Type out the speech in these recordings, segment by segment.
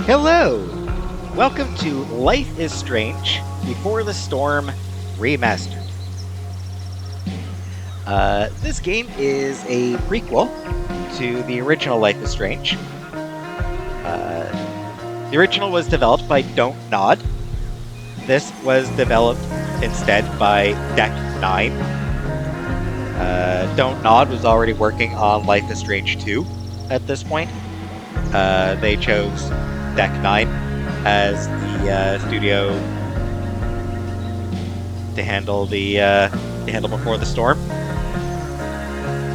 Hello! Welcome to Life is Strange Before the Storm Remastered. This game is a prequel to the original Life is Strange. The original was developed by Don't Nod. This was developed instead by Deck 9. Don't Nod was already working on Life is Strange 2 at this point. They chose Deck 9 as the studio to handle Before the Storm.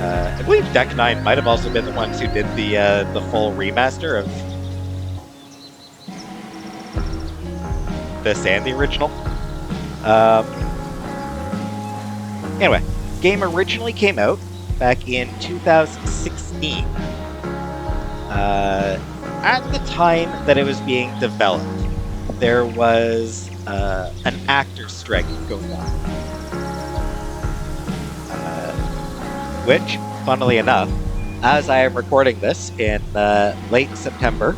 I believe Deck 9 might have also been the ones who did the full remaster of this and the original. Anyway, game originally came out back in 2016. At the time that it was being developed, there was an actor strike going on. Which, funnily enough, as I am recording this in late September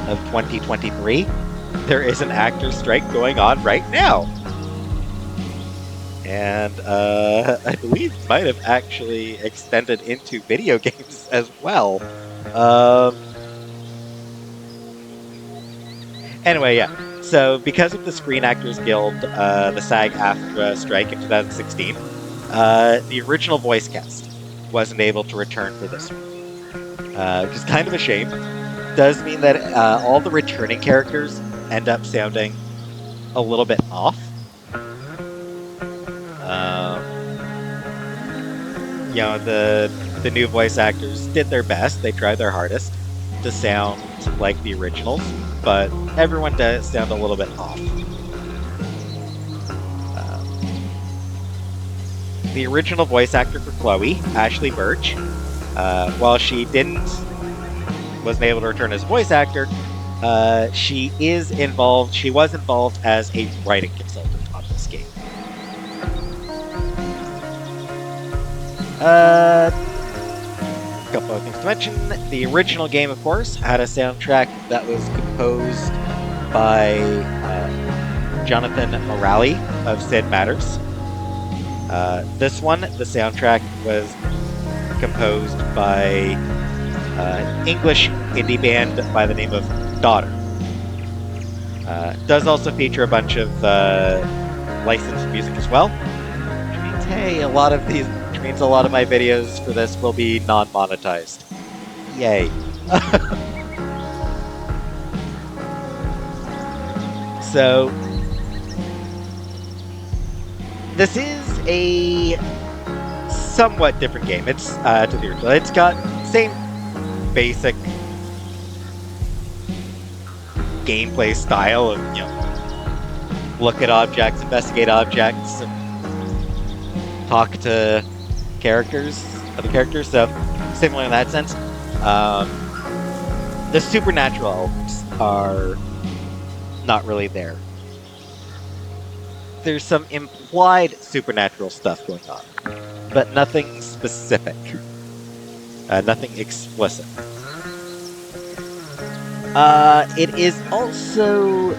of 2023, there is an actor strike going on right now. And I believe it might have actually extended into video games as well. Anyway, yeah. So, because of the Screen Actors Guild, the SAG-AFTRA strike in 2016, the original voice cast wasn't able to return for this one. Which is kind of a shame. Does mean that all the returning characters end up sounding a little bit off. The new voice actors did their best. They tried their hardest to sound like the originals, but everyone does sound a little bit off. The original voice actor for Chloe, Ashley Birch, while she wasn't able to return as a voice actor, she was involved as a writing consultant on this game. A couple of things to mention. The original game, of course, had a soundtrack that was composed by Jonathan Morali of Sid Matters. This one, the soundtrack was composed by an English indie band by the name of Daughter. Does also feature a bunch of licensed music as well. Which means, hey, a lot of my videos for this will be non-monetized. Yay. So, this is a somewhat different game. It's to the original. It's got same basic gameplay style of, look at objects, investigate objects, and talk to other characters. So, similar in that sense. The supernatural elements are not really there. There's some implied supernatural stuff going on, but nothing specific. Nothing explicit. It is also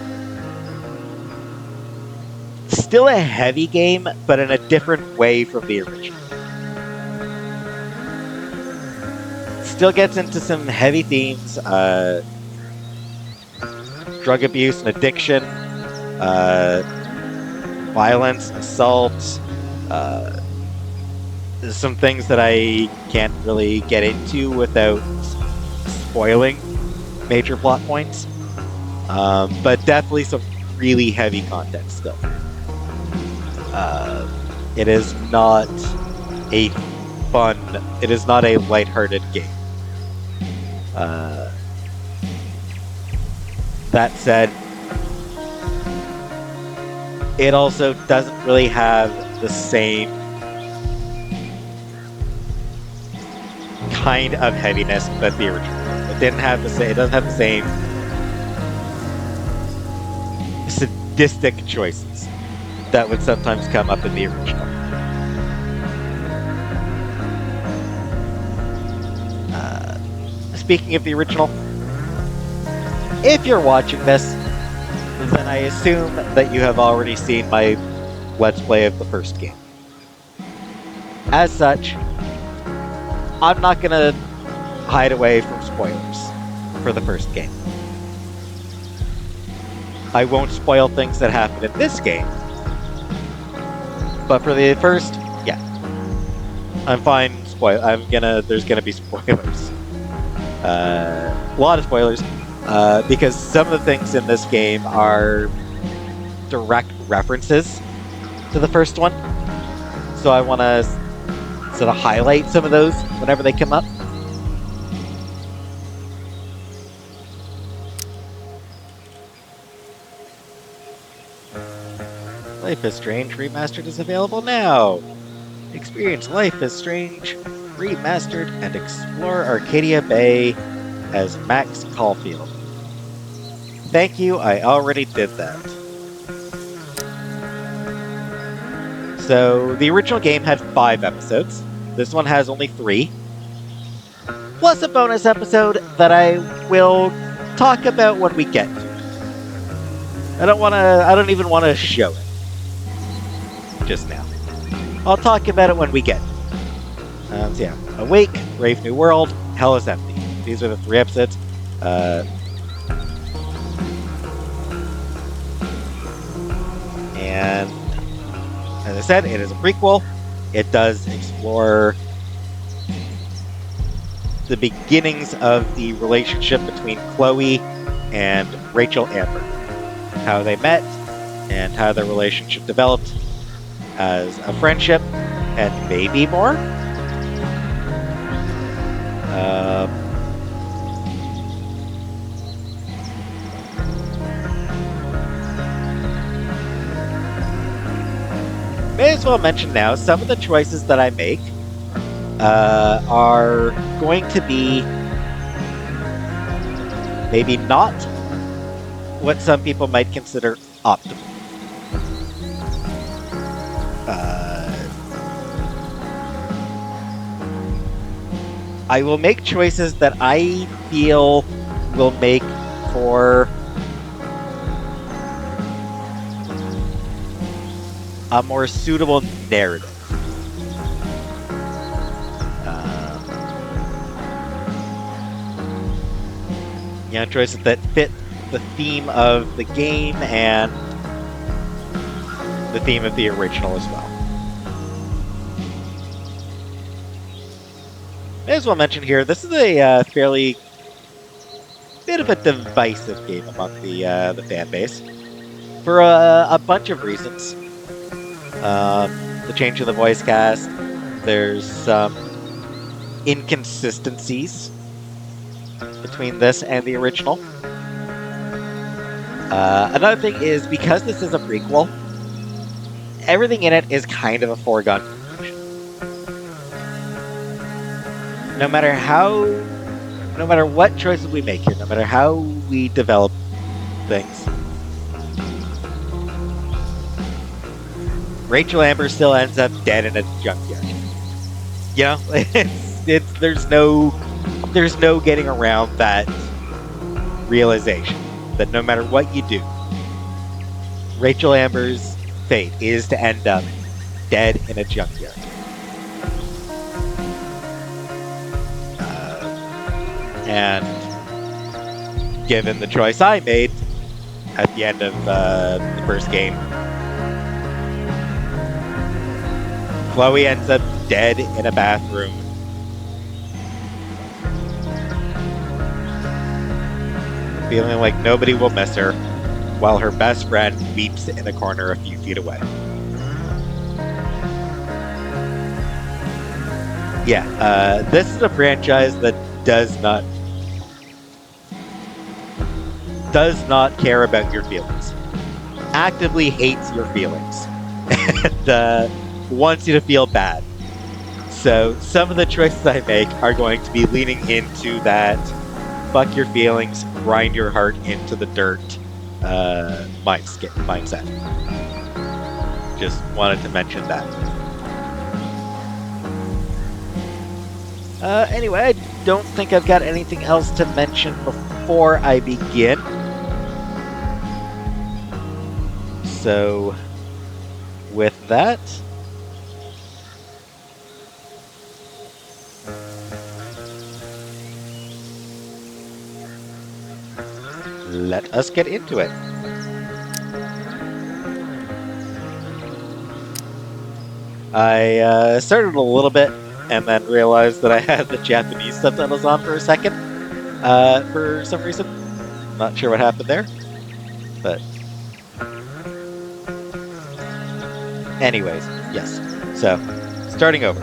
still a heavy game, but in a different way from the original. Still gets into some heavy themes, drug abuse and addiction, violence, assault, some things that I can't really get into without spoiling major plot points, but definitely some really heavy content still. It is not a lighthearted game. That said, it also doesn't really have the same kind of heaviness that the original. It doesn't have the same sadistic choices that would sometimes come up in the original. Speaking of the original, If you're watching this, then I assume that you have already seen my Let's Play of the first game. As such, I'm not gonna hide away from spoilers for the first game. I won't spoil things that happen in this game, but for the first, yeah, I'm fine. There's gonna be spoilers. A lot of spoilers, because some of the things in this game are direct references to the first one. So I want to sort of highlight some of those whenever they come up. Life is Strange Remastered is available now. Experience Life is Strange Remastered and explore Arcadia Bay as Max Caulfield. Thank you, I already did that. So, the original game had 5 episodes. This one has only 3. Plus a bonus episode that I will talk about when we get to it. I don't even want to show it just now. I'll talk about it when we get to it. So yeah, Awake, Brave New World, Hell is Empty. These are the 3 episodes. And as I said, it is a prequel. It does explore the beginnings of the relationship between Chloe and Rachel Amber. How they met and how their relationship developed as a friendship and maybe more. May as well mention now, some of the choices that I make are going to be maybe not what some people might consider optimal. I will make choices that I feel will make for a more suitable narrative. Choices that fit the theme of the game and the theme of the original as well. May as well mention here, this is a fairly bit of a divisive game among the fan base for a bunch of reasons. The change in the voice cast, there's some inconsistencies between this and the original. Another thing is, because this is a prequel, everything in it is kind of a foregone conclusion. No matter what choices we make here, no matter how we develop things, Rachel Amber still ends up dead in a junkyard. You know, there's no getting around that realization that no matter what you do, Rachel Amber's fate is to end up dead in a junkyard. And given the choice I made at the end of the first game, Chloe ends up dead in a bathroom. Feeling like nobody will miss her, while her best friend weeps in a corner a few feet away. Yeah, this is a franchise that does not care about your feelings. Actively hates your feelings. And wants you to feel bad. So some of the choices I make are going to be leaning into that fuck your feelings, grind your heart into the dirt mindset. Just wanted to mention that. Anyway, don't think I've got anything else to mention before I begin. So, with that, let us get into it. I started a little bit and then realized that I had the Japanese subtitles on for a second for some reason. Not sure what happened there, but anyways, yes. So, starting over.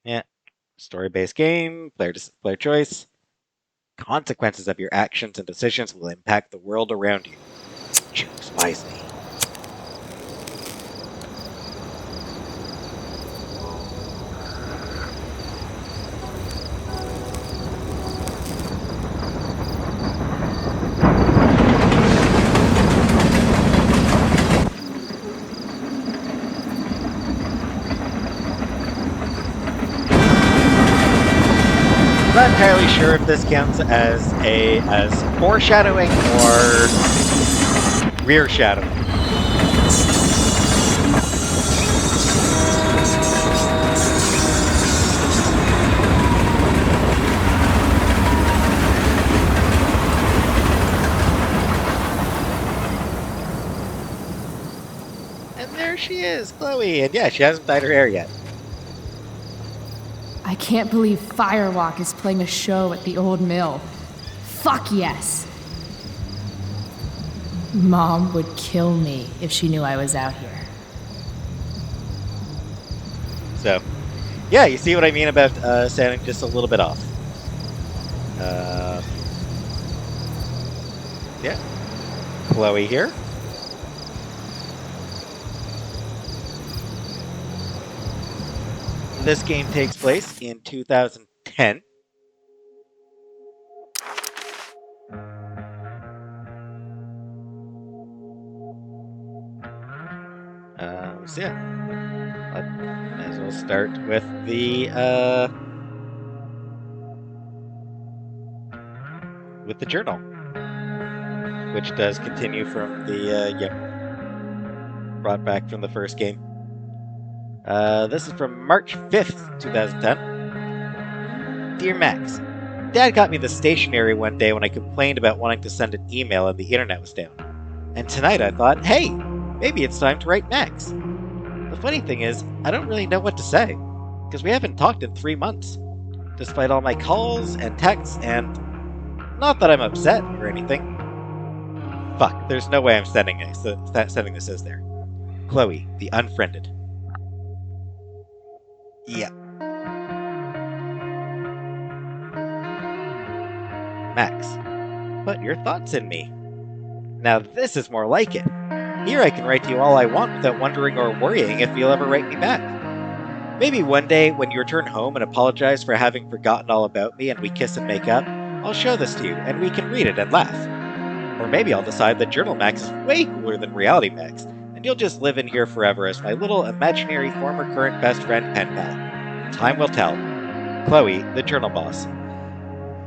Yeah, story-based game, player choice. Consequences of your actions and decisions will impact the world around you. Choose wisely. I'm not entirely sure if this counts as foreshadowing or rear shadowing. And there she is, Chloe, and yeah, she hasn't dyed her hair yet. I can't believe Firewalk is playing a show at the old mill. Fuck yes! Mom would kill me if she knew I was out here. So, yeah, you see what I mean about sounding just a little bit off. Yeah, Chloe here. This game takes place in 2010. So yeah, I might as well start with the journal, which does continue from the brought back from the first game. This is from March 5th, 2010. Dear Max, Dad got me the stationery one day when I complained about wanting to send an email and the internet was down. And tonight I thought, hey, maybe it's time to write Max. The funny thing is, I don't really know what to say, because we haven't talked in 3 months, despite all my calls and texts, and not that I'm upset or anything. Fuck, there's no way I'm sending this as there. Chloe, the unfriended. Yeah. Max, put your thoughts in me. Now this is more like it. Here I can write to you all I want without wondering or worrying if you'll ever write me back. Maybe one day, when you return home and apologize for having forgotten all about me and we kiss and make up, I'll show this to you and we can read it and laugh. Or maybe I'll decide that Journal Max is way cooler than Reality Max, and you'll just live in here forever as my little imaginary former current best friend pen pal. Time will tell. Chloe, the Journal Boss.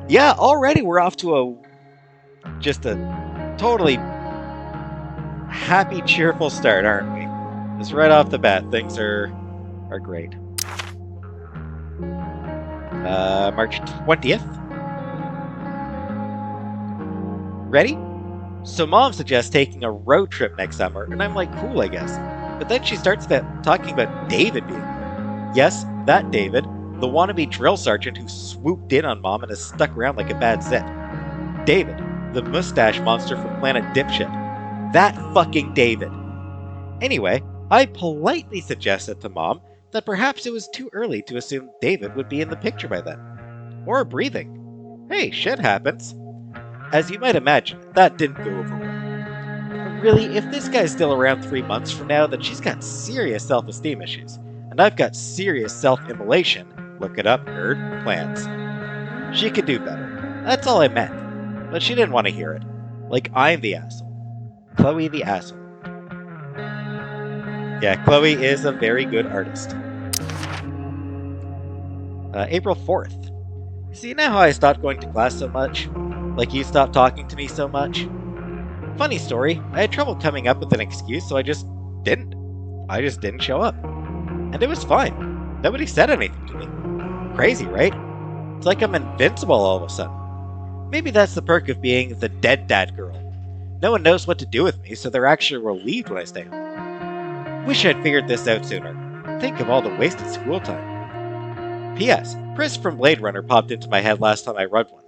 Yeah, already we're off to just a totally happy, cheerful start, aren't we? Just right off the bat, things are great. March 20th. Ready? So Mom suggests taking a road trip next summer, and I'm like, cool, I guess. But then she starts talking about David being there. Yes, that David, the wannabe drill sergeant who swooped in on Mom and has stuck around like a bad zit. David, the mustache monster from Planet Dipshit. That fucking David. Anyway, I politely suggested to Mom that perhaps it was too early to assume David would be in the picture by then. Or breathing. Hey, shit happens. As you might imagine, that didn't go over well. But really, if this guy's still around 3 months from now, then she's got serious self-esteem issues. And I've got serious self-immolation, look it up, nerd, plans. She could do better. That's all I meant. But she didn't want to hear it. Like I'm the asshole. Chloe the asshole. Yeah, Chloe is a very good artist. April 4th. See, now how I stopped going to class so much? Like you stopped talking to me so much? Funny story, I had trouble coming up with an excuse, so I just didn't. I just didn't show up. And it was fine. Nobody said anything to me. Crazy, right? It's like I'm invincible all of a sudden. Maybe that's the perk of being the dead dad girl. No one knows what to do with me, so they're actually relieved when I stay home. Wish I'd figured this out sooner. Think of all the wasted school time. P.S. Pris from Blade Runner popped into my head last time I read one.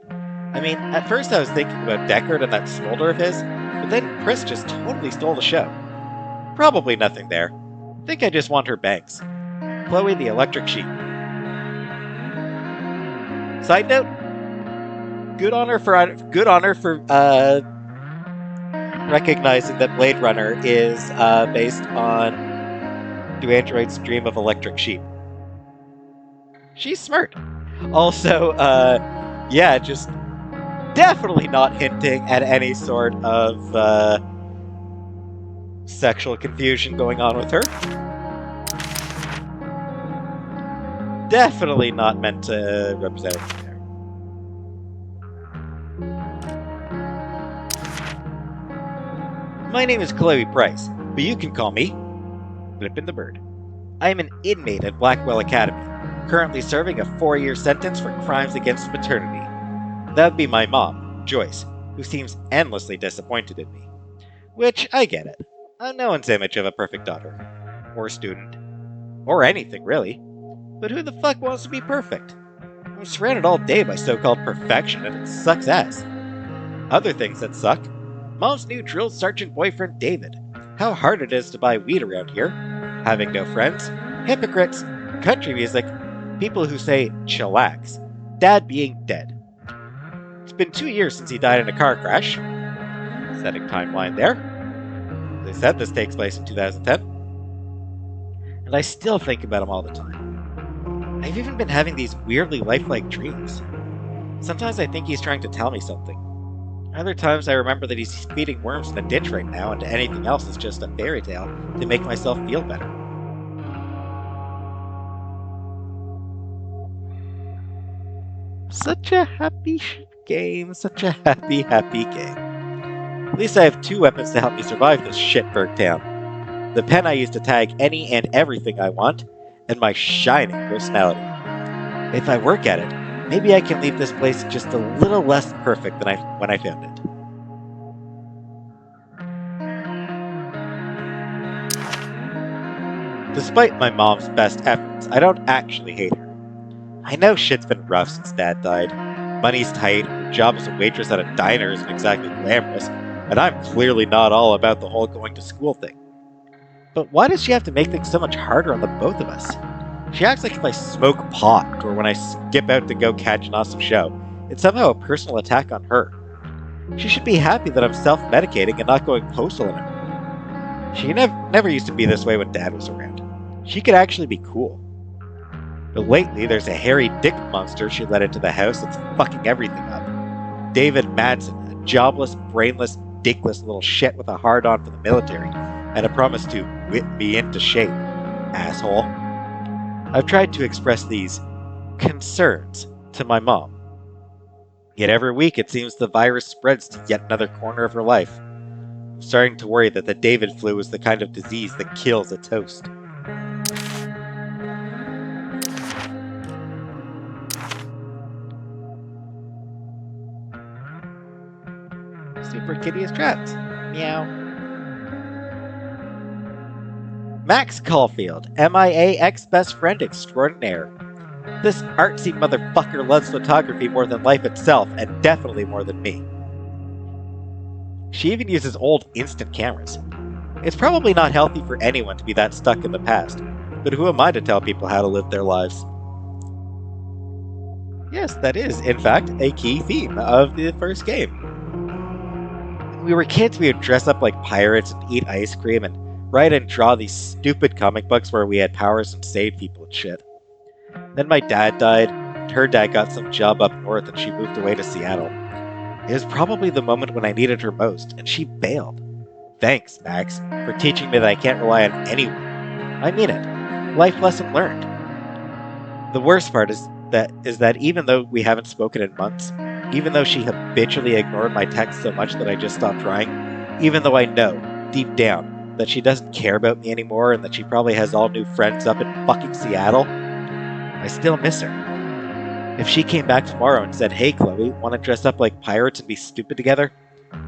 I mean, at first I was thinking about Deckard and that smolder of his, but then Pris just totally stole the show. Probably nothing there. Think I just want her bangs. Chloe the Electric Sheep. Side note, good on her for recognizing that Blade Runner is based on Do Androids Dream of Electric Sheep. She's smart. Also, yeah, just definitely not hinting at any sort of sexual confusion going on with her. Definitely not meant to represent anything there. My name is Chloe Price, but you can call me Flippin' the Bird. I am an inmate at Blackwell Academy, currently serving a 4-year sentence for crimes against maternity. That would be my mom, Joyce, who seems endlessly disappointed in me. Which, I get it. I'm no one's image of a perfect daughter. Or student. Or anything, really. But who the fuck wants to be perfect? I'm surrounded all day by so-called perfection, and it sucks ass. Other things that suck. Mom's new drill sergeant boyfriend, David. How hard it is to buy weed around here. Having no friends. Hypocrites. Country music. People who say, chillax. Dad being dead. It's been 2 years since he died in a car crash. Setting timeline there. They said this takes place in 2010. And I still think about him all the time. I've even been having these weirdly lifelike dreams. Sometimes I think he's trying to tell me something. Other times I remember that he's feeding worms in a ditch right now, and anything else is just a fairy tale to make myself feel better. Such a happy game, such a happy game. At least I have 2 weapons to help me survive this shitberg town. The pen I use to tag any and everything I want, and my shining personality. If I work at it, maybe I can leave this place just a little less perfect than when I found it. Despite my mom's best efforts, I don't actually hate her. I know shit's been rough since Dad died. Money's tight, her job as a waitress at a diner isn't exactly glamorous, and I'm clearly not all about the whole going to school thing. But why does she have to make things so much harder on the both of us? She acts like if I smoke pot, or when I skip out to go catch an awesome show, it's somehow a personal attack on her. She should be happy that I'm self-medicating and not going postal anymore. She never used to be this way when Dad was around. She could actually be cool. But lately, there's a hairy dick monster she let into the house that's fucking everything up. David Madsen, a jobless, brainless, dickless little shit with a hard-on for the military, and a promise to whip me into shape, asshole. I've tried to express these concerns to my mom. Yet every week it seems the virus spreads to yet another corner of her life. I'm starting to worry that the David flu is the kind of disease that kills a toast. Super Kitty is trapped. Meow. Max Caulfield, MIA ex-best friend extraordinaire. This artsy motherfucker loves photography more than life itself, and definitely more than me. She even uses old instant cameras. It's probably not healthy for anyone to be that stuck in the past, but who am I to tell people how to live their lives? Yes, that is, in fact, a key theme of the first game. When we were kids, we would dress up like pirates and eat ice cream and write and draw these stupid comic books where we had powers and saved people and shit. Then my dad died, and her dad got some job up north and she moved away to Seattle. It was probably the moment when I needed her most, and she bailed. Thanks, Max, for teaching me that I can't rely on anyone, I mean it. Life lesson learned. The worst part is that even though we haven't spoken in months, even though she habitually ignored my texts so much that I just stopped trying, even though I know, deep down, that she doesn't care about me anymore and that she probably has all new friends up in fucking Seattle, I still miss her. If she came back tomorrow and said, "Hey Chloe, want to dress up like pirates and be stupid together?"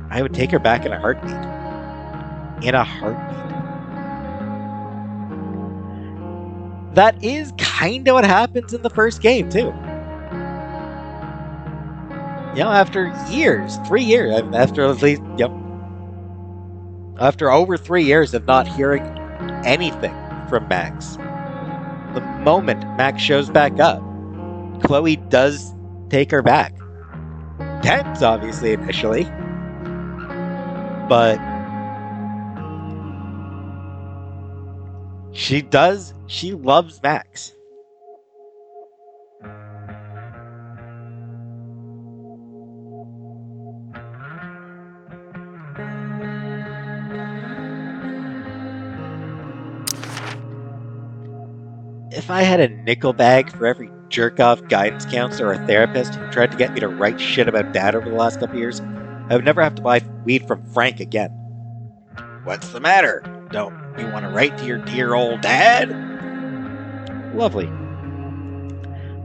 I would take her back in a heartbeat. In a heartbeat. That is kind of what happens in the first game, too. After years, 3 years, after at least, after over 3 years of not hearing anything from Max, the moment Max shows back up, Chloe does take her back. Tense, obviously, initially, but she loves Max. If I had a nickel bag for every jerk-off guidance counselor or therapist who tried to get me to write shit about Dad over the last couple years, I would never have to buy weed from Frank again. What's the matter? Don't you want to write to your dear old dad? Lovely.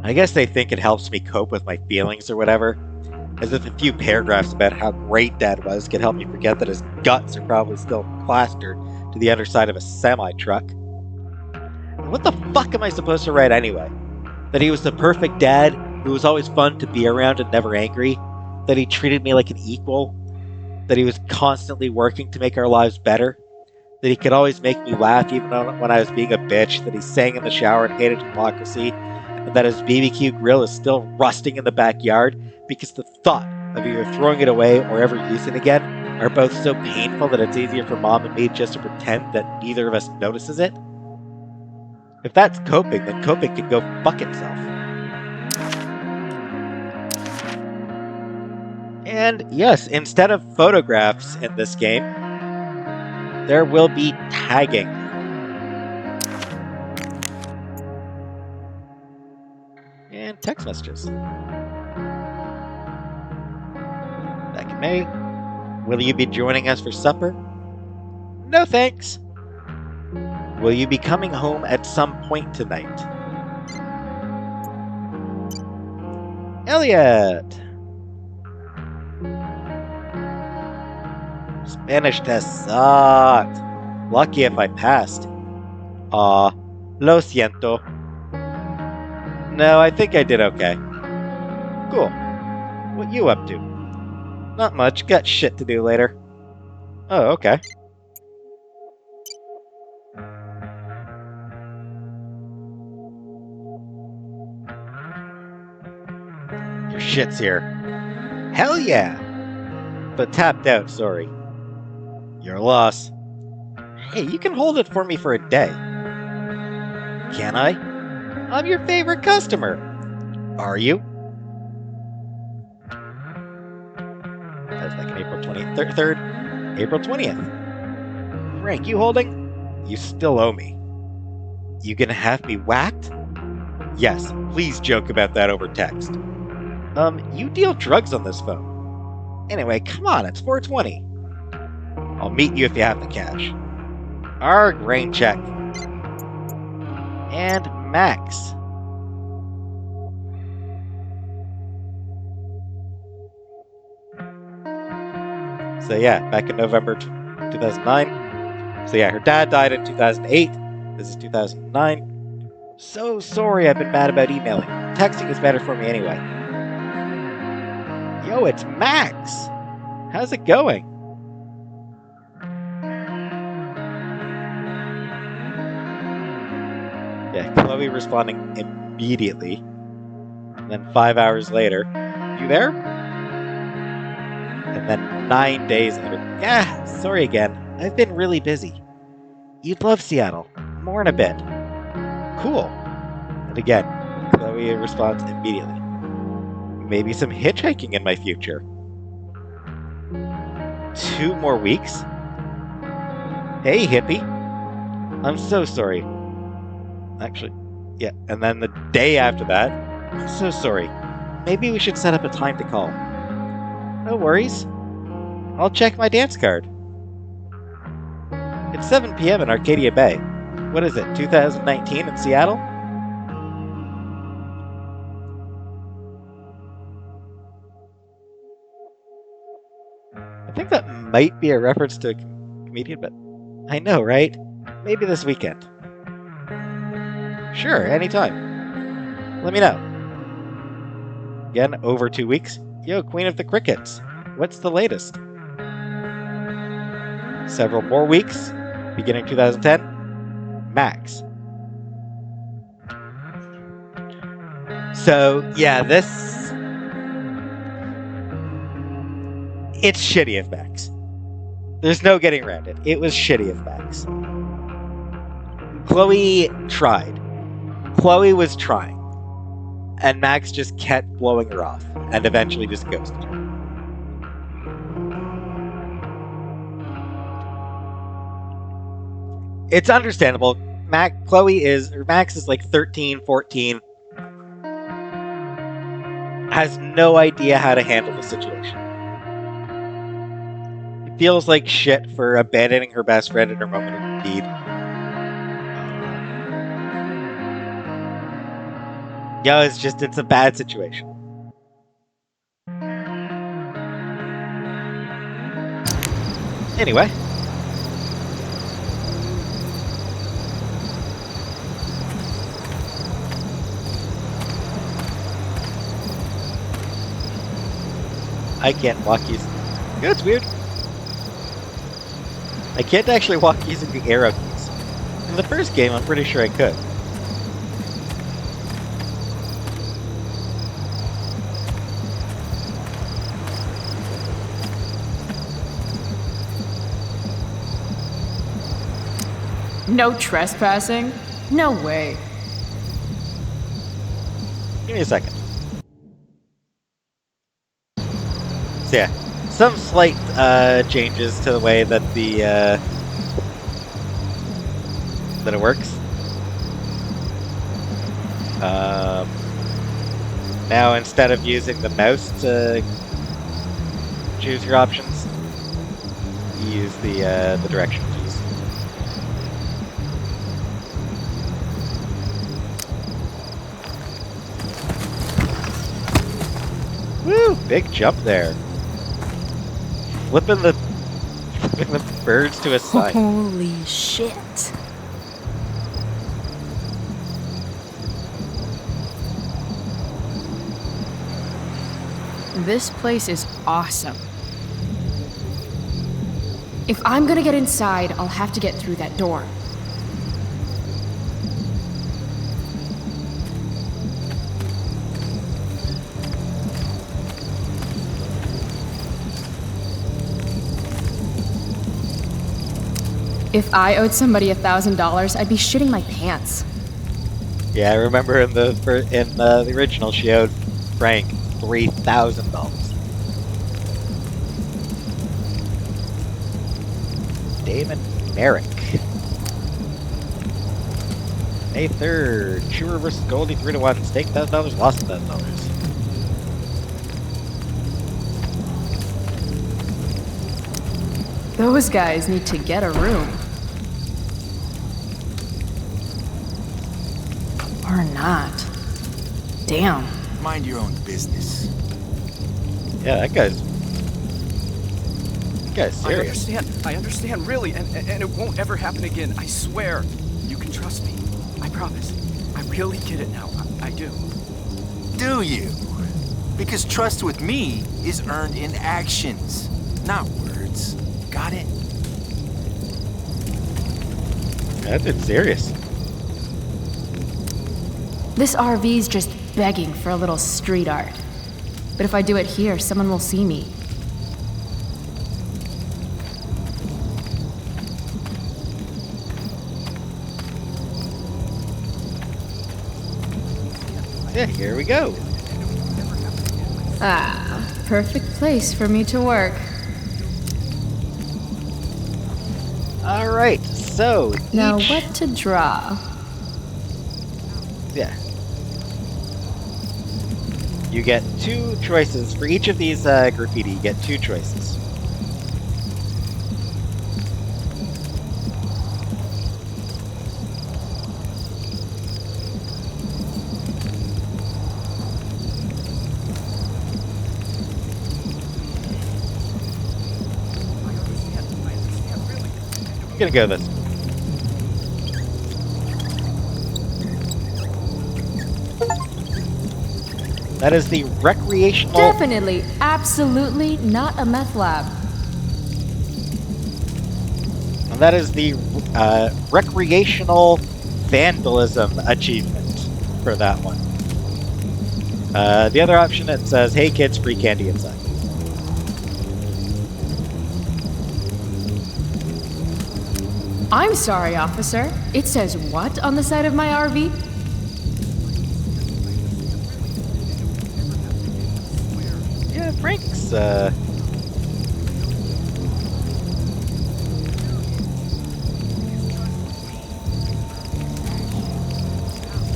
I guess they think it helps me cope with my feelings or whatever, as if a few paragraphs about how great Dad was could help me forget that his guts are probably still plastered to the underside of a semi-truck. What the fuck am I supposed to write anyway? That he was the perfect dad who was always fun to be around and never angry? That he treated me like an equal? That he was constantly working to make our lives better? That he could always make me laugh even when I was being a bitch? That he sang in the shower and hated hypocrisy? And that his BBQ grill is still rusting in the backyard because the thought of either throwing it away or ever using it again are both so painful that it's easier for Mom and me just to pretend that neither of us notices it? If that's coping, then coping can go fuck itself. And yes, instead of photographs in this game, there will be tagging. And text messages. Back in May. Will you be joining us for supper? No thanks. Will you be coming home at some point tonight? Elliot! Spanish test sucked. Lucky if I passed. Aw, lo siento. No, I think I did okay. Cool. What you up to? Not much, got shit to do later. Oh, okay. Your shit's here. Hell yeah! But tapped out, sorry. Your loss. Hey, you can hold it for me for a day. Can I? I'm your favorite customer. Are you? That's like an April 20th. 3rd, April 20th. Frank, you holding? You still owe me. You gonna have me whacked? Yes, please joke about that over text. You deal drugs on this phone. Anyway, come on, it's 420. I'll meet you if you have the cash. Arg, rain check. And Max. So yeah, back in November 2009. So yeah, her dad died in 2008. This is 2009. So sorry I've been bad about emailing. Texting is better for me anyway. Yo, it's Max! How's it going? Yeah, Chloe responding immediately. And then 5 hours later, you there? And then 9 days later, yeah, sorry again. I've been really busy. You'd love Seattle. More in a bit. Cool. And again, Chloe responds immediately. Maybe some hitchhiking in my future. 2 more weeks? Hey, hippie. I'm so sorry. Actually, yeah. And then the day after that, so sorry. Maybe we should set up a time to call. No worries. I'll check my dance card. It's 7 p.m. in Arcadia Bay. What is it, 2019 in Seattle? I think that might be a reference to a comedian, but I know, right? Maybe this weekend. Sure, anytime. Let me know. Again, over 2 weeks. Yo, Queen of the Crickets. What's the latest? Several more weeks. Beginning 2010. Max. So, yeah, this... It's shitty of Max. There's no getting around it. It was shitty of Max. Chloe tried. Chloe was trying. And Max just kept blowing her off. And eventually just ghosted her. It's understandable. Max is like 13, 14. Has no idea how to handle the situation. Feels like shit for abandoning her best friend in her moment of need. Yeah, it's a bad situation. Anyway. I can't walk using... Yeah, it's weird. I can't actually walk using the arrow keys. In the first game, I'm pretty sure I could. No trespassing? No way. Give me a second. So yeah, some slight changes to the way that that it works. Now instead of using the mouse to choose your options, you use the direction keys. Woo! Big jump there. Flipping the birds to a side. Holy shit. This place is awesome. If I'm gonna get inside, I'll have to get through that door. If I owed somebody $1,000, I'd be shitting my pants. Yeah, I remember in the original, she owed Frank $3,000. Damon Merrick. May 3rd. Schumer versus Goldie 3-1. Stake $1,000, lost $1,000. Those guys need to get a room. Or not. Damn. Mind your own business. Yeah, that guy's serious. I understand, really, and it won't ever happen again. I swear. You can trust me. I promise. I really get it now. I do. Do you? Because trust with me is earned in actions, not words. Got it? That dude's serious. This RV's just begging for a little street art. But if I do it here, someone will see me. Yeah, here we go. Ah, perfect place for me to work. All right, so Now what to draw? Yeah. You get two choices. For each of these graffiti, you get two choices. I'm gonna go this. That is the recreational... Definitely, absolutely not a meth lab. That is the recreational vandalism achievement for that one. The other option, it says, "Hey kids, free candy inside." I'm sorry, officer. It says what on the side of my RV? Yeah, Frank's,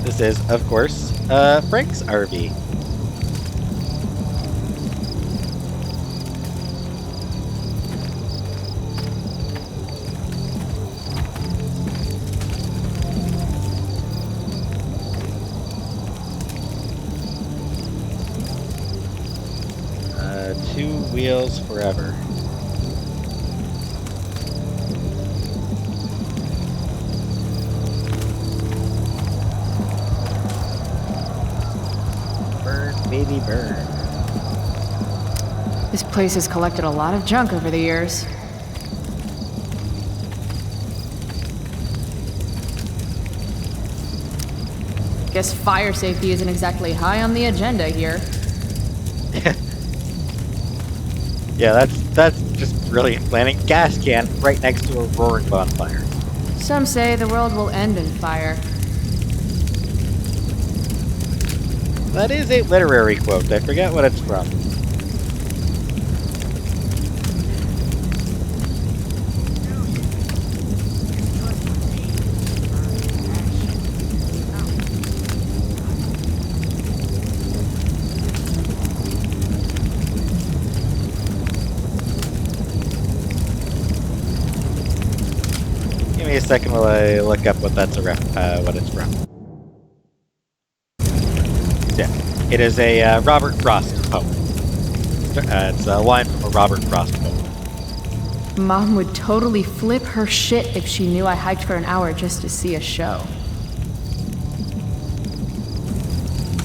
This is, of course, Frank's RV. Two wheels forever. Burn, baby, burn. This place has collected a lot of junk over the years. Guess fire safety isn't exactly high on the agenda here. Yeah, that's just brilliant planning. Gas can right next to a roaring bonfire. Some say the world will end in fire. That is a literary quote. I forget what it's from. Give me a second while I look up what that's what it's from. Yeah, it is a Robert Frost poem. It's a line from a Robert Frost poem. Mom would totally flip her shit if she knew I hiked for an hour just to see a show.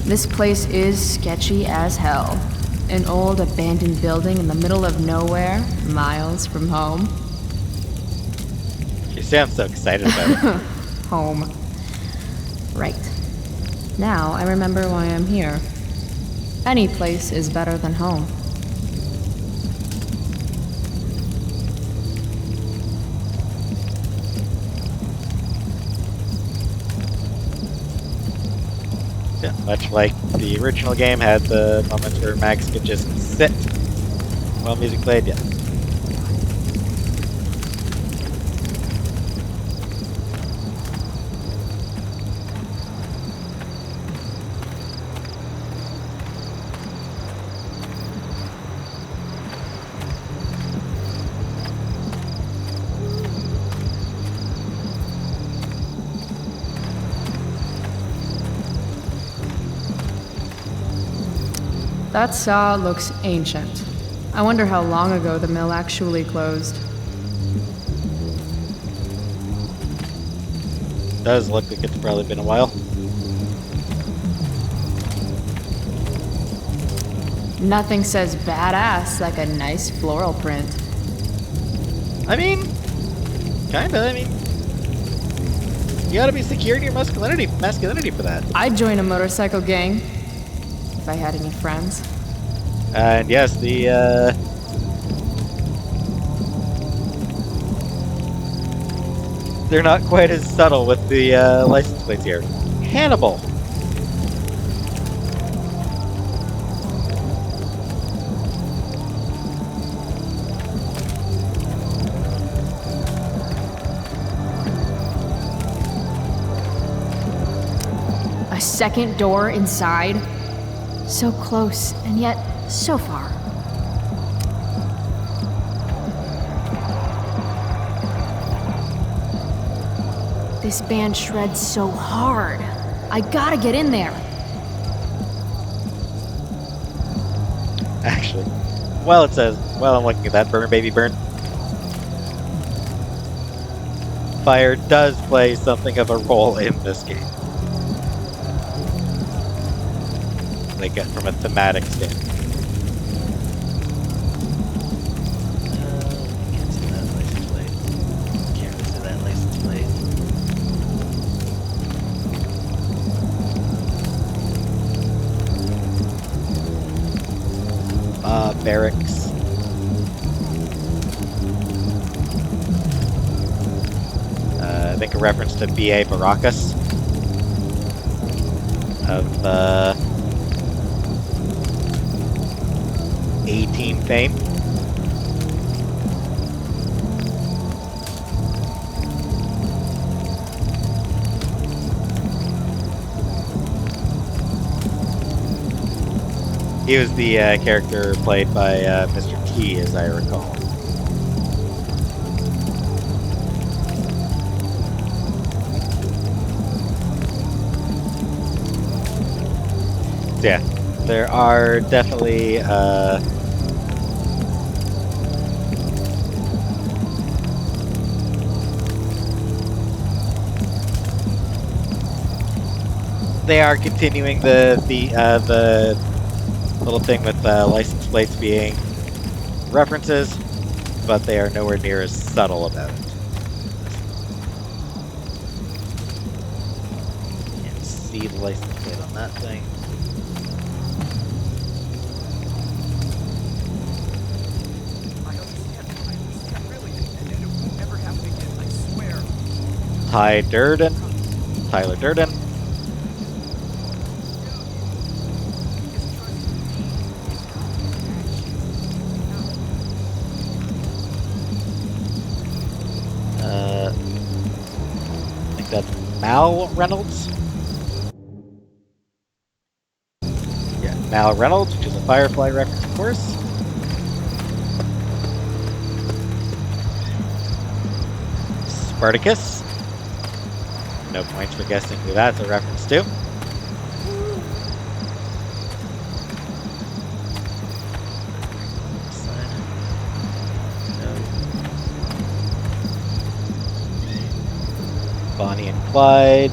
This place is sketchy as hell. An old abandoned building in the middle of nowhere, miles from home. You sound so excited about it. Home. Right. Now I remember why I'm here. Any place is better than home. Yeah, much like the original game had the moments where Max could just sit while music played, yeah. That saw looks ancient. I wonder how long ago the mill actually closed. Does look like it's probably been a while. Nothing says badass like a nice floral print. I mean, kinda, I mean, you gotta be secure in your masculinity for that. I'd join a motorcycle gang if I had any friends. And yes, they're not quite as subtle with the license plates here. Hannibal. A A second door inside? So close, and yet so far. This band shreds so hard. I gotta get in there. Actually, well, it says, well, I'm looking at that. Burn, baby, burn. Fire does play something of a role in this game. Like, from a thematic standpoint. Can't see that license plate. Can't really see that license plate. Barracks. I think a reference to B.A. Baracus of A-Team fame. He was the character played by Mr. T, as I recall. Yeah, there are definitely they are continuing the little thing with license plates being references, but they are nowhere near as subtle about it. Can't see the license plate on that thing. I understand really, and it won't ever happen again, I swear. Tyler Durden. I think that's Mal Reynolds. Yeah, Mal Reynolds, which is a Firefly reference, of course. Spartacus. No points for guessing who that's a reference to. Bonnie and Clyde.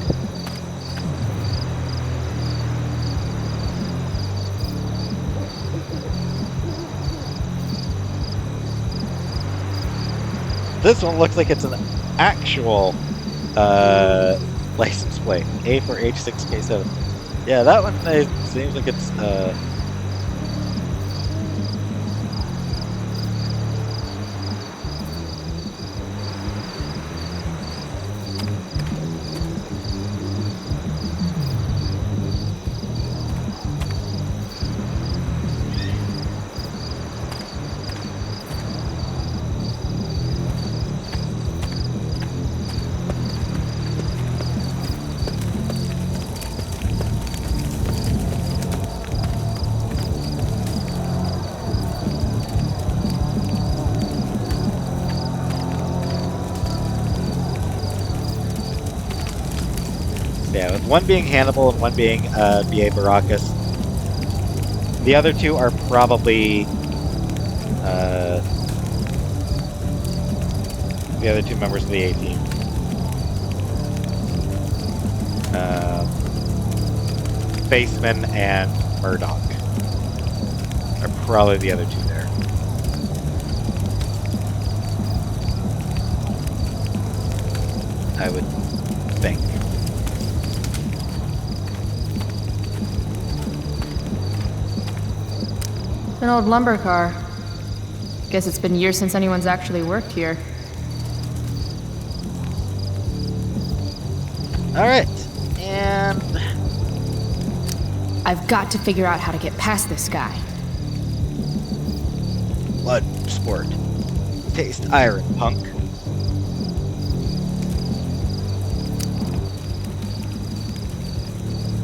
This one looks like it's an actual license plate. A for H6K7. Yeah, that one seems like it's yeah, with one being Hannibal and one being B.A. Baracus. The other two are probably the other two members of the A-Team. Baseman and Murdoch are probably the other two there. I would think. An old lumber car. Guess it's been years since anyone's actually worked here. Alright, and I've got to figure out how to get past this guy. blood sport. Taste iron, punk.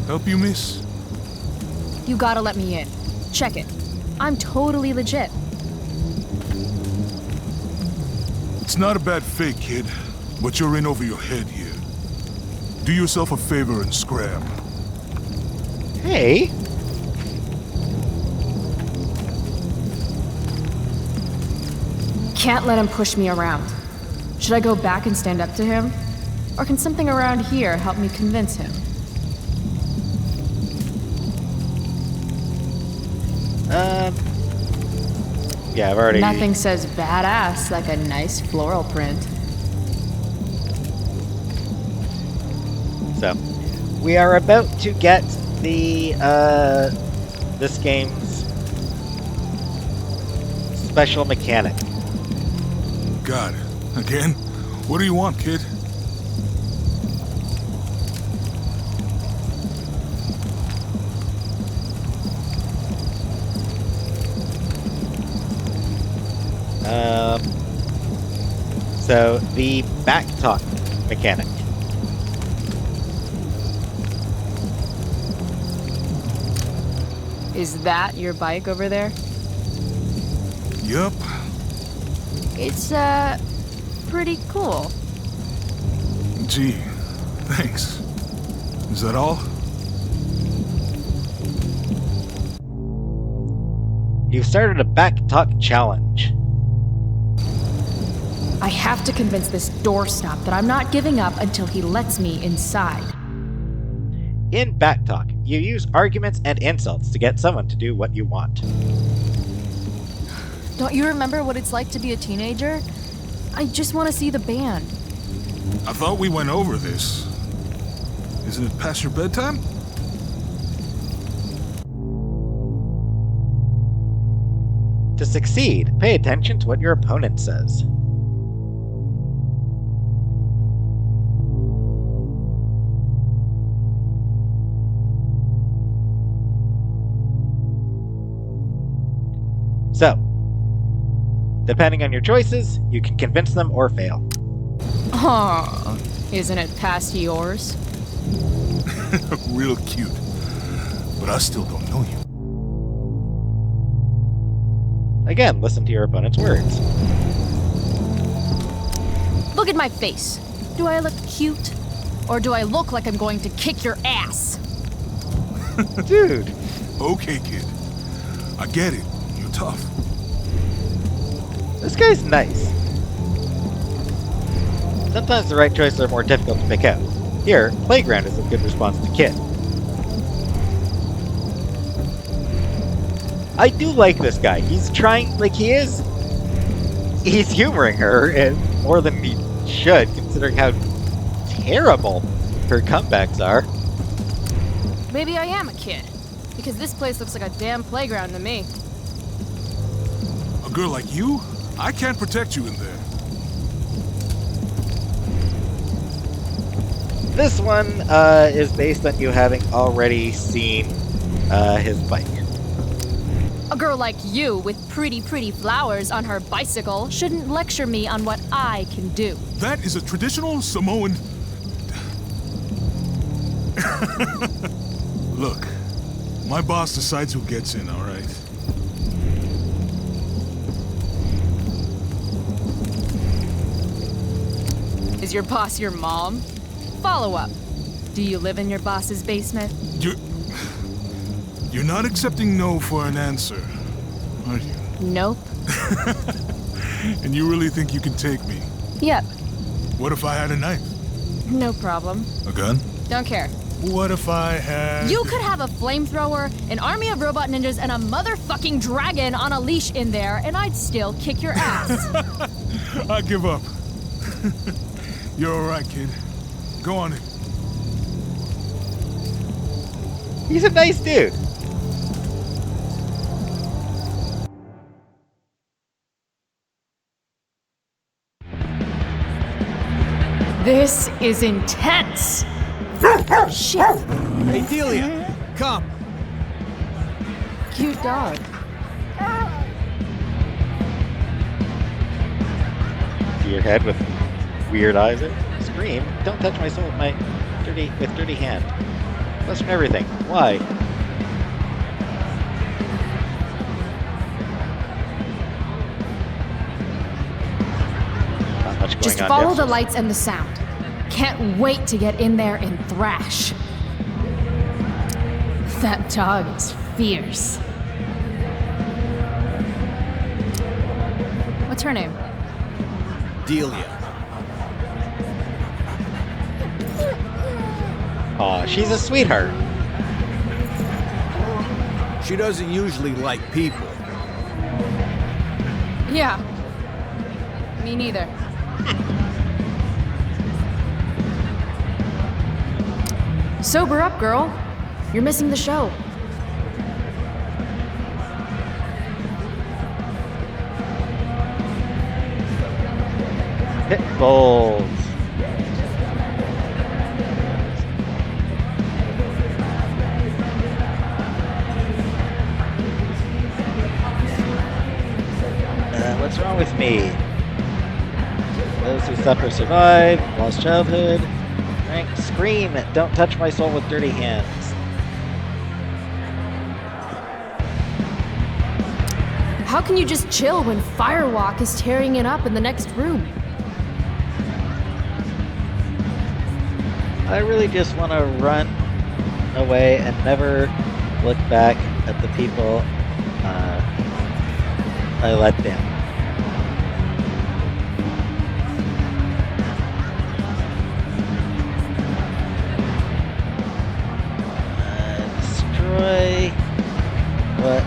Help you, miss? You gotta let me in. Check it. I'm totally legit. It's not a bad fake, kid, but you're in over your head here. Do yourself a favor and scram. Hey. Can't let him push me around. Should I go back and stand up to him? Or can something around here help me convince him? Yeah, I've already... Nothing says badass like a nice floral print. So, we are about to get the, this game's special mechanic. God, again? What do you want, kid? So, the backtalk mechanic. Is that your bike over there? Yup. It's, pretty cool. Gee, thanks. Is that all? You've started a backtalk challenge. I have to convince this doorstop that I'm not giving up until he lets me inside. In backtalk, you use arguments and insults to get someone to do what you want. Don't you remember what it's like to be a teenager? I just want to see the band. I thought we went over this. Isn't it past your bedtime? To succeed, pay attention to what your opponent says. So, depending on your choices, you can convince them or fail. Oh, isn't it past yours? Real cute. But I still don't know you. Again, listen to your opponent's words. Look at my face. Do I look cute? Or do I look like I'm going to kick your ass? Dude! Okay, kid. I get it. You're tough. This guy's nice. Sometimes the right choices are more difficult to pick out. Here, playground is a good response to kid. I do like this guy. He's trying, like he's humoring her, and more than he should, considering how terrible her comebacks are. Maybe I am a kid. Because this place looks like a damn playground to me. A girl like you? I can't protect you in there. This one is based on you having already seen his bike. A girl like you with pretty flowers on her bicycle shouldn't lecture me on what I can do. That is a traditional Samoan... Look, my boss decides who gets in, all right? Is your boss your mom? Follow up. Do you live in your boss's basement? You're not accepting no for an answer, are you? Nope. And you really think you can take me? Yep. What if I had a knife? No problem. A gun? Don't care. What if I had... You could have a flamethrower, an army of robot ninjas, and a motherfucking dragon on a leash in there, and I'd still kick your ass. I give up. You're all right, kid. Go on in. He's a nice dude. This is intense. Shit. Hey, Delia, come. Cute dog. See your head with weird eyes. Scream! Don't touch my soul with my dirty hand. Question everything. Why? Not much going Just on follow the downstairs. lights and the sound. Can't wait to get in there and thrash. That dog is fierce. What's her name? Delia. Aw, she's a sweetheart. She doesn't usually like people. Yeah. Me neither. Sober up, girl. You're missing the show. Pitbulls. What's wrong with me? Those who suffer survive, lost childhood, rank, scream, don't touch my soul with dirty hands. How can you just chill when Firewalk is tearing it up in the next room? I really just want to run away and never look back at the people I let down. Destroy what?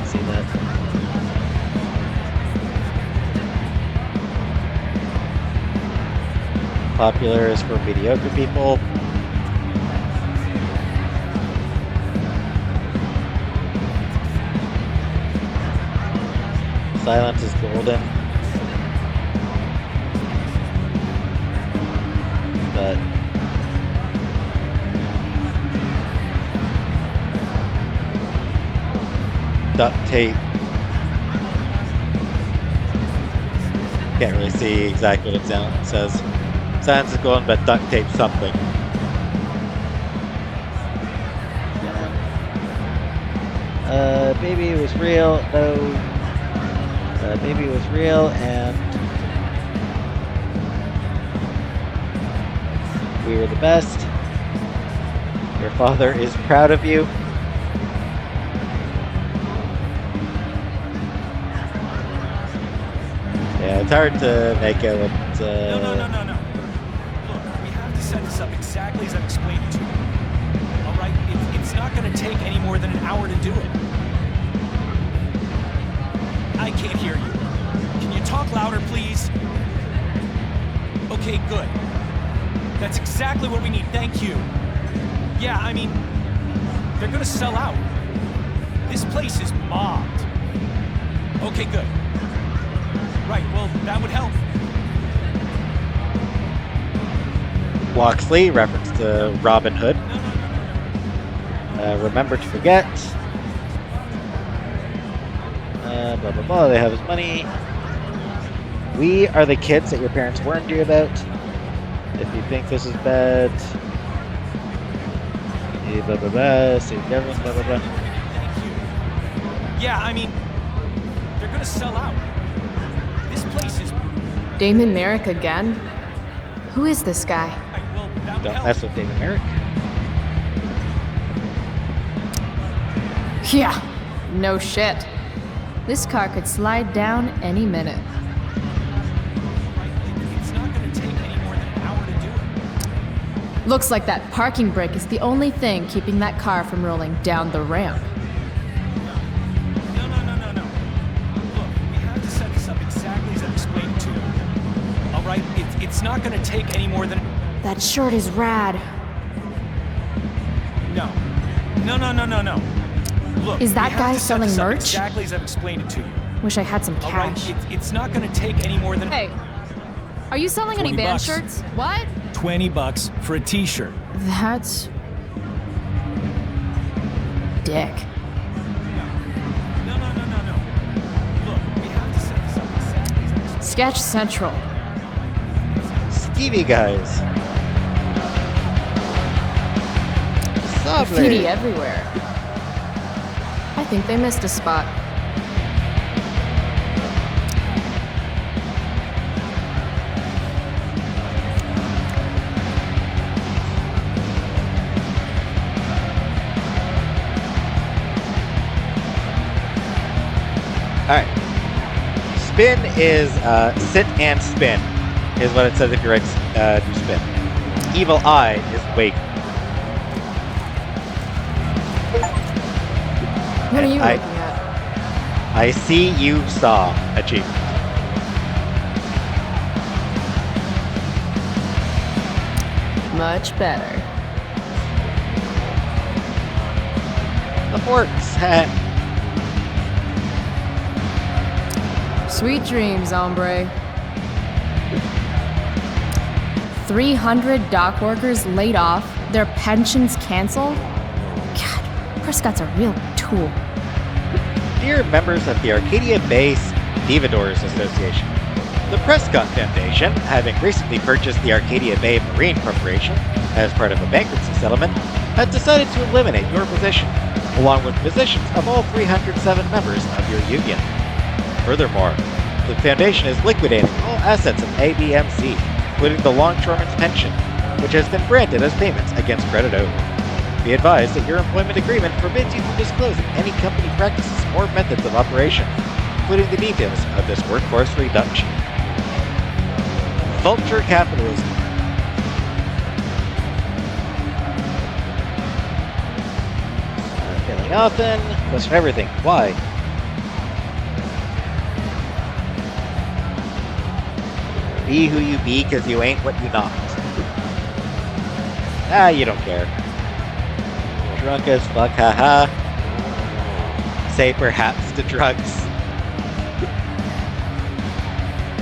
See that? Popular is for mediocre people. Silence is golden. But duct tape. Can't really see exactly what it says. Silence is golden, but duct tape something. Baby was real. No. Baby was real, and we were the best. Your father is proud of you. Yeah, it's hard to make out what. No. Look, we have to set this up exactly as I've explained it to you. All right, it's not going to take any more than an hour to do it. I can't hear you. Can you talk louder, please? Okay, good. That's exactly what we need. Thank you. Yeah, I mean, they're going to sell out. This place is mobbed. Okay, good. Right, well, that would help. Loxley, reference to Robin Hood. Remember to forget. Blah blah blah. They have his money. We are the kids that your parents warned you about. If you think this is bad, blah blah blah. Save government. Blah blah blah. Yeah, I mean, they're gonna sell out. This place is. Damon Merrick again? Who is this guy? Well, that would Don't help. mess with David Merrick. Yeah, no shit. This car could slide down any minute. It's not gonna take any more than an hour to do it. Looks like that parking brake is the only thing keeping that car from rolling down the ramp. No. Look, we have to set this up exactly as I've explained it to you. All right, it's not gonna take any more than. That shirt is rad. No. Look, Is that we have guy to set selling this up merch? Exactly as I've explained it to you. Wish I had some All right, cash. it's not gonna take any more than. Hey, are you selling any 20 band bucks. shirts? What? $20 for a T-shirt. That's... dick. No. Look, we have to set this up exactly as I've explained. Sketch Central. TV guys. Graffiti Lovely. everywhere. I think they missed a spot. Alright. Spin is sit and spin, is what it says if you're right to do spin. Evil eye is wake. What are you I- looking at? I see you saw achievement. Much better. The forks. Sweet dreams, hombre. 300 dock workers laid off, their pensions canceled? God, Prescott's a real tool. Dear members of the Arcadia Bay Stevedores Association, the Prescott Foundation, having recently purchased the Arcadia Bay Marine Corporation as part of a bankruptcy settlement, has decided to eliminate your position, along with positions of all 307 members of your union. Furthermore, the Foundation is liquidating all assets of ABMC, including the longshoreman's pension, which has been granted as payments against credit owed. Be advised that your employment agreement forbids you from disclosing any company practices or methods of operation, including the details of this workforce reduction. Vulture capitalism. Failing often. Question everything. Why? Be who you be, cause you ain't what you not. Ah, you don't care. Drunk as fuck, haha. Say perhaps to drugs.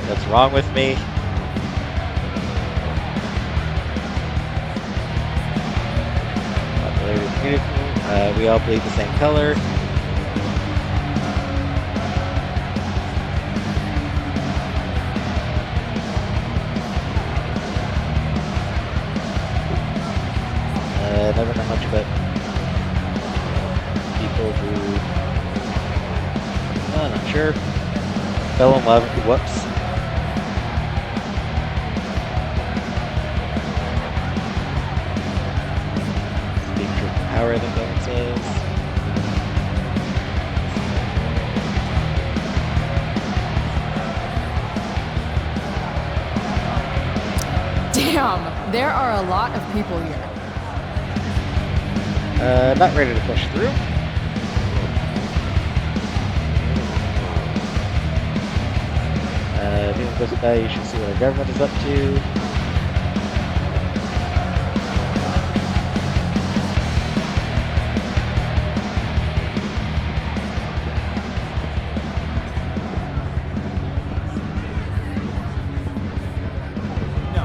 What's wrong with me? We all bleed the same color. Never know much about people who, not sure, fell in love. Whoops. Speak truth and power, I think that one says. Damn, there are a lot of people here. Not ready to push through. Doing this guy, you should see what our government is up to. No.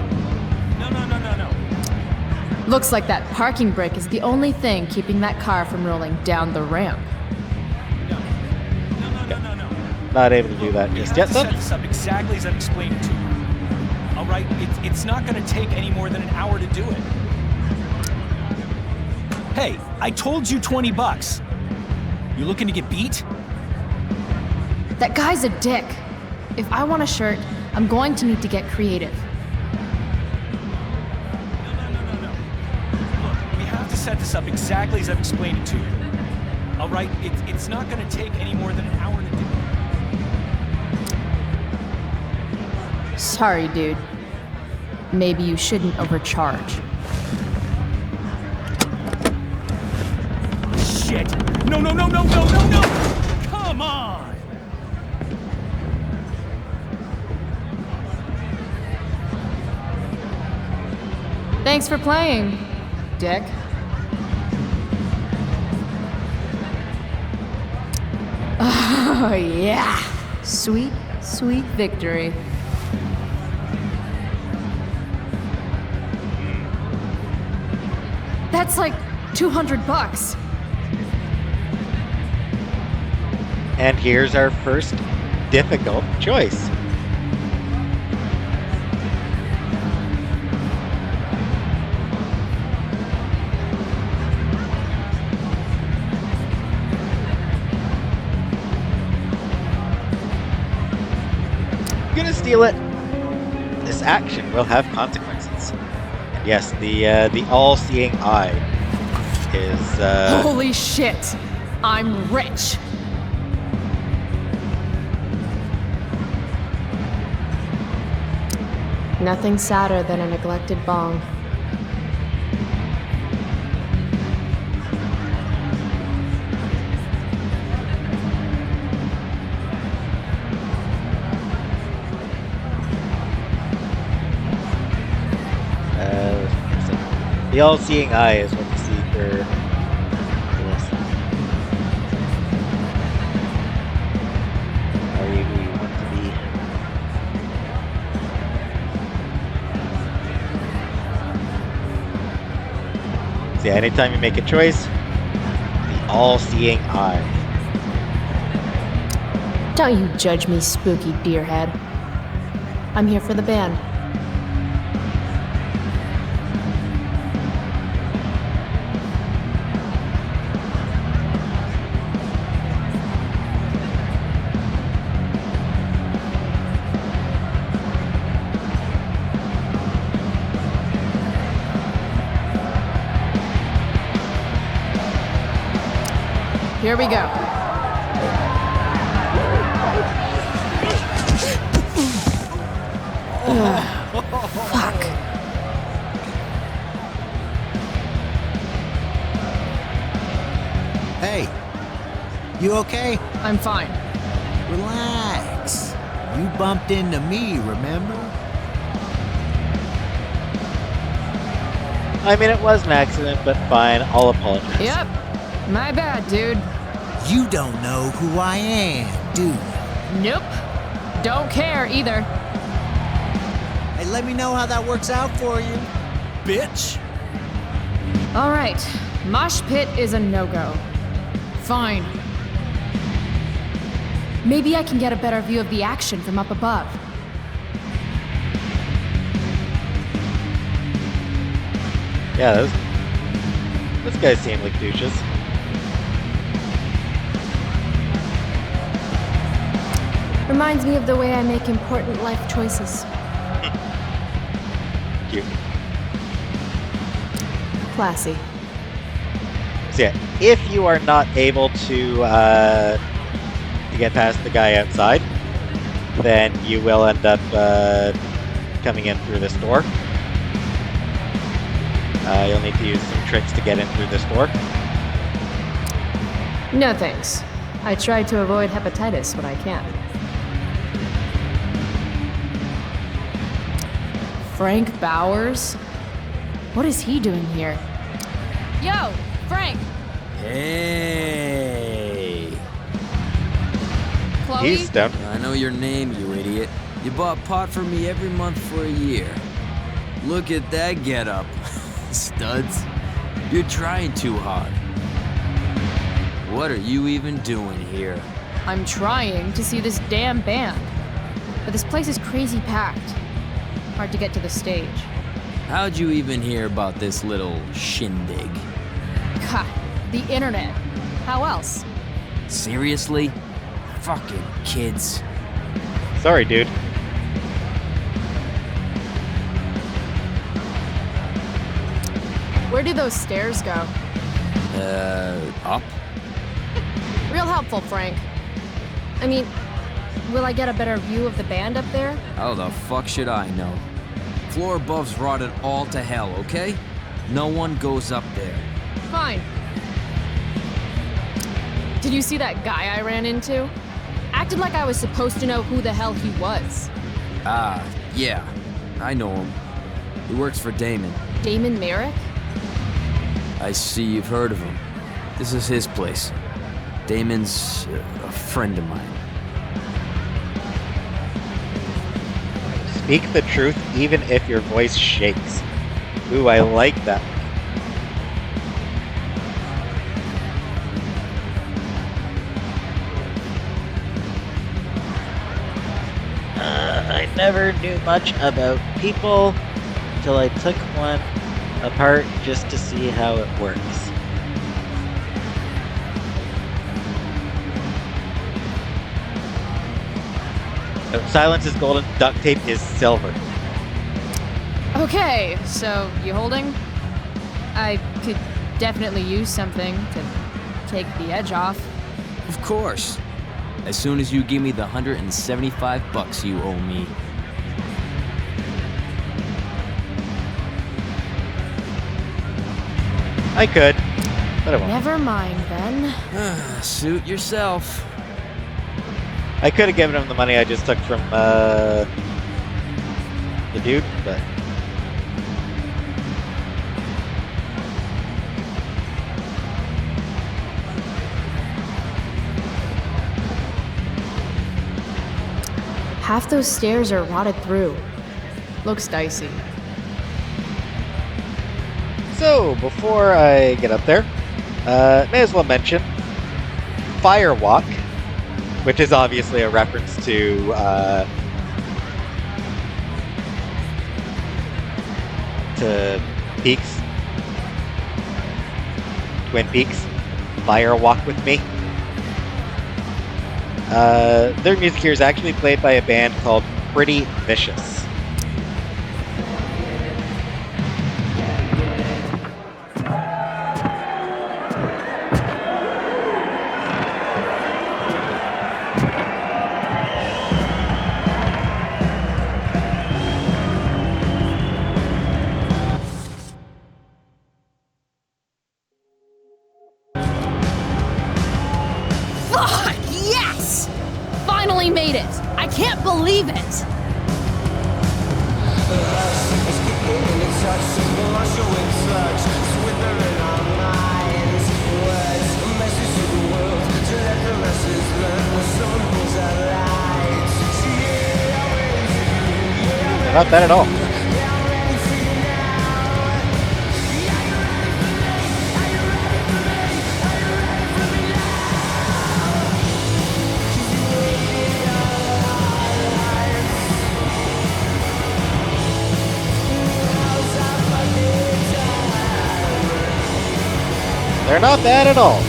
Looks like that parking brake is the only thing keeping that car from rolling down the ramp. No. Not able to do that We just have yet, to set then. this up exactly as I've explained it to you. All right, it's not going to take any more than an hour to do it. Hey, I told you $20. You looking to get beat? That guy's a dick. If I want a shirt, I'm going to need to get creative. No. Look, we have to set this up exactly as I've explained it to you. All right, it's not going to take any more than an hour to do it. Sorry, dude. Maybe you shouldn't overcharge. Shit! No! Come on! Thanks for playing, dick. Oh, yeah. Sweet, sweet victory. That's like $200. And here's our first difficult choice. to steal it, this action will have consequences. And yes, the all-seeing eye is Holy shit! I'm rich! Nothing sadder than a neglected bong. the all-seeing eye is what you see for this. Are you who you want to be? See, anytime you make a choice, the all-seeing eye. Don't you judge me, spooky deerhead. I'm here for the band. Here we go. Fuck. Hey, you okay? I'm fine. Relax. You bumped into me, remember? I mean, it was an accident, but fine, I'll apologize. Yep. My bad, dude. You don't know who I am, do you? Nope. Don't care either. Hey, let me know how that works out for you. Bitch! All right. Mosh pit is a no-go. Fine. Maybe I can get a better view of the action from up above. Yeah, those guys seem like douches. Reminds me of the way I make important life choices. Cute. Classy. So yeah, if you are not able to get past the guy outside, then you will end up coming in through this door. You'll need to use some tricks to get in through this door. No thanks. I try to avoid hepatitis when I can. Frank Bowers? What is he doing here? Yo, Frank! Hey! Chloe? He's down. I know your name, you idiot. You bought pot for me every month for a year. Look at that getup. Studs. You're trying too hard. What are you even doing here? I'm trying to see this damn band. But this place is crazy packed. Hard to get to the stage. How'd you even hear about this little shindig? God, the internet. How else? Seriously? Fucking kids. Sorry, dude. Where do those stairs go? Up? Real helpful, Frank. I mean, will I get a better view of the band up there? How the fuck should I know? Floor above's rotted all to hell, okay? No one goes up there. Fine. Did you see that guy I ran into? Acted like I was supposed to know who the hell he was. Ah, yeah. I know him. He works for Damon. Damon Merrick? I see you've heard of him. This is his place. Damon's a friend of mine. Speak the truth even if your voice shakes. Ooh, I like that. I never knew much about people until I took one apart just to see how it works. Silence is golden, duct tape is silver. Okay, so you holding? I could definitely use something to take the edge off. Of course. As soon as you give me the $175 you owe me. I could, but I won't. Never mind then. Suit yourself. I could have given him the money I just took from the dude, but Half those stairs are rotted through. Looks dicey. so before I get up there, may as well mention Firewalk, which is obviously a reference to Peaks, Twin Peaks. Firewalk with me. Their music here is actually played by a band called Pretty Vicious. Fuck, yes! Finally made it! I can't believe it! Not bad at all. They're not bad at all.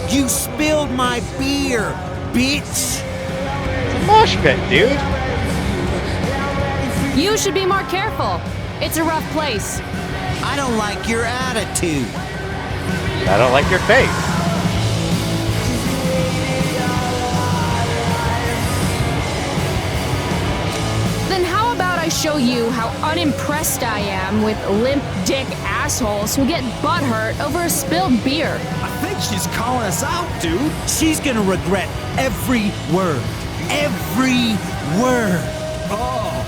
You spilled my beer, bitch! Mosh pit, dude. You should be more careful. It's a rough place. I don't like your attitude. I don't like your face. Then how about I show you how unimpressed I am with limp dick assholes who get butthurt over a spilled beer? I think she's calling us out, dude. She's gonna regret every word. Every word. Oh,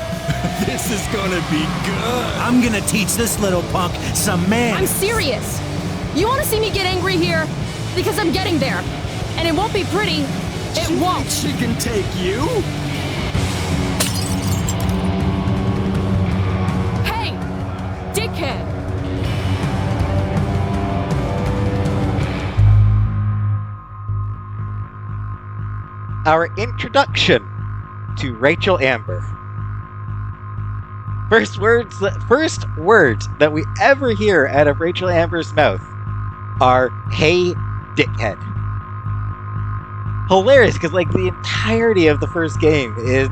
this is gonna be good. I'm gonna teach this little punk some I'm manners. serious. You want to see me get angry here? Because I'm getting there. And it won't be pretty. It won't. She can take you? Hey, dickhead. Our introduction to Rachel Amber. First words that we ever hear out of Rachel Amber's mouth are "Hey, dickhead." Hilarious, because like the entirety of the first game is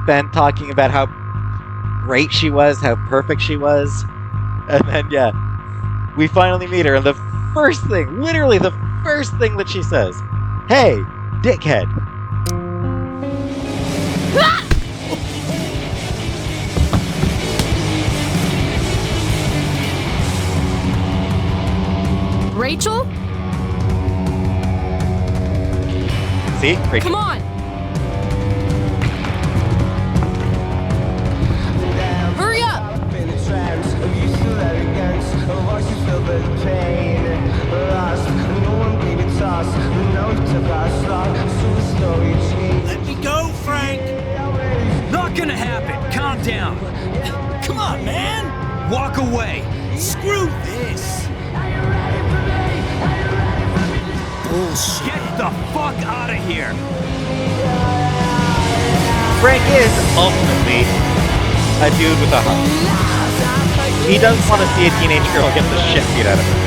spent talking about how great she was, how perfect she was, and then yeah, we finally meet her, and the first thing, literally the first thing that she says, "Hey, dickhead." Rachel? See? Rachel. Come on. Hurry up. Let me go, Frank! Not gonna happen. Calm down. Come on, man. Walk away. Screw this! bullshit. Get the fuck out of here! Frank is ultimately a dude with a heart. He does want to see a teenage girl get the shit beat out of her.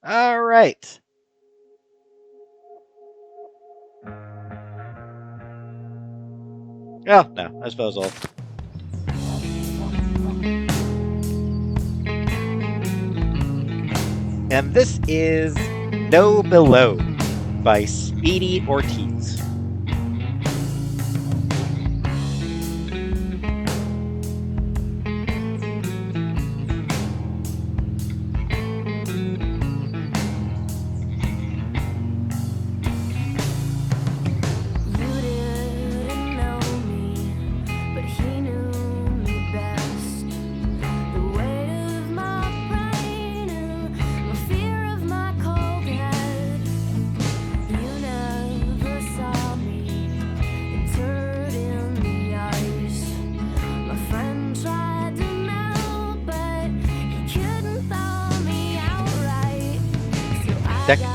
All right. Oh, no, I suppose I'll... And this is No Below by Speedy Ortiz. Deck 9.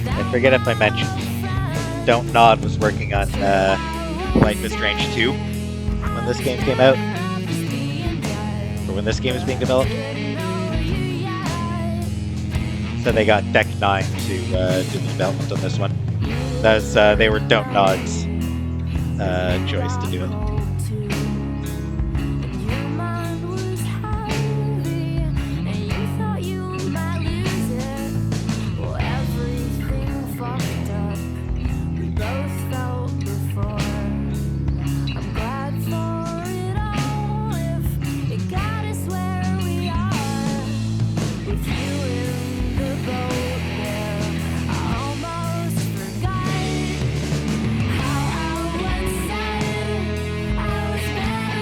I forget if I mentioned Don't Nod was working on Life is Strange 2 when this game came out. Or when this game was being developed. So they got Deck 9 to do the development on this one. That's they were Don't Nod's choice to do it.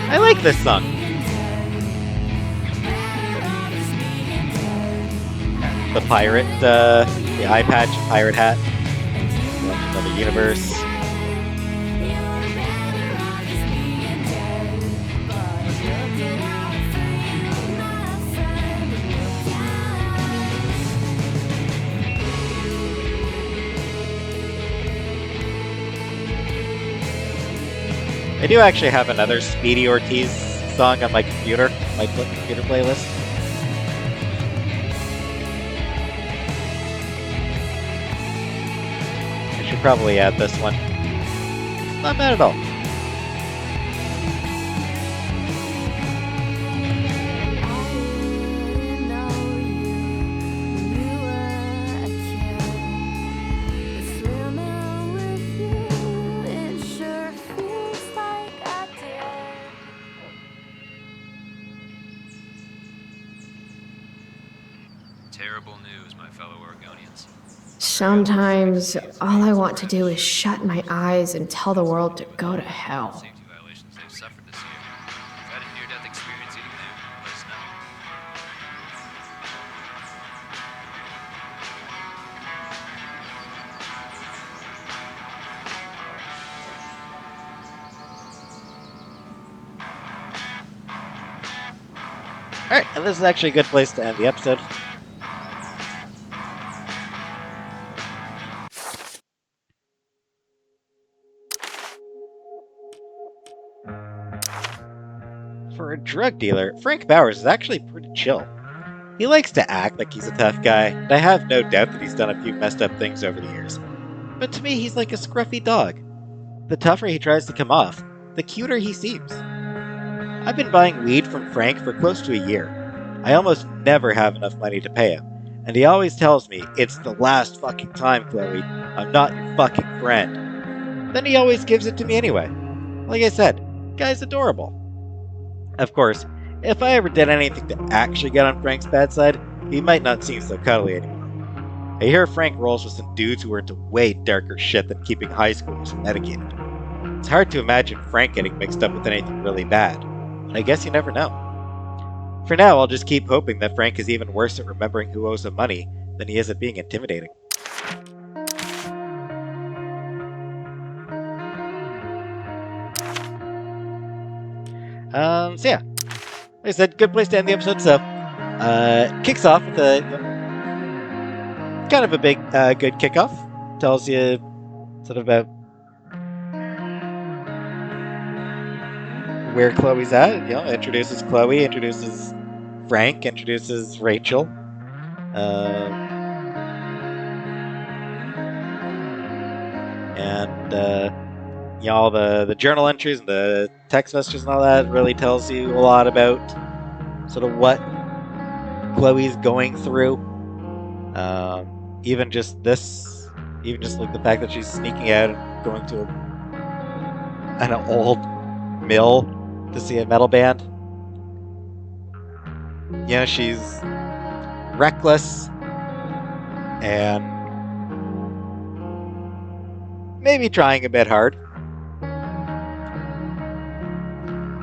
I like this song. The pirate, the eye patch, pirate hat. Another universe. I do actually have another Speedy Ortiz song on my computer playlist. I should probably add this one. It's not bad at all. Terrible news, my fellow Oregonians. Sometimes all I want to do is shut my eyes and tell the world to go to hell. Safety violations they've suffered this year. If you had a near-death experience eating there, let us know. Alright, and this is actually a good place to end the episode. For a drug dealer, Frank Bowers is actually pretty chill. He likes to act like he's a tough guy, and I have no doubt that he's done a few messed up things over the years. But to me, he's like a scruffy dog. The tougher he tries to come off, the cuter he seems. I've been buying weed from Frank for close to a year. I almost never have enough money to pay him, and he always tells me, "It's the last fucking time, Chloe. I'm not your fucking friend." Then he always gives it to me anyway. Like I said, guy's adorable. Of course, If I ever did anything to actually get on Frank's bad side, he might not seem so cuddly anymore. I hear Frank rolls with some dudes who are into way darker shit than keeping high schoolers medicated. It's hard to imagine Frank getting mixed up with anything really bad, but I guess you never know. For now, I'll just keep hoping that Frank is even worse at remembering who owes him money than he is at being intimidating. So yeah, like I said, good place to end the episode. So, kicks off with a kind of a big, good kickoff. Tells you sort of about where Chloe's at. You know, introduces Chloe, introduces Frank, introduces Rachel. And you know, all the journal entries and the text messages and all that really tells you a lot about sort of what Chloe's going through. Even just like the fact that she's sneaking out and going to an old mill to see a metal band. You know, she's reckless and maybe trying a bit hard.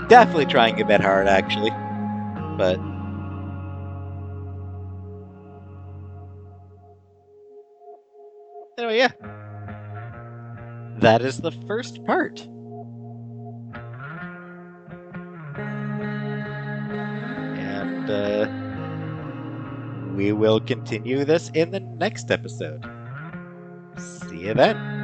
Definitely trying a bit hard, actually. But anyway, yeah. That is the first part. And we will continue this in the next episode. See you then.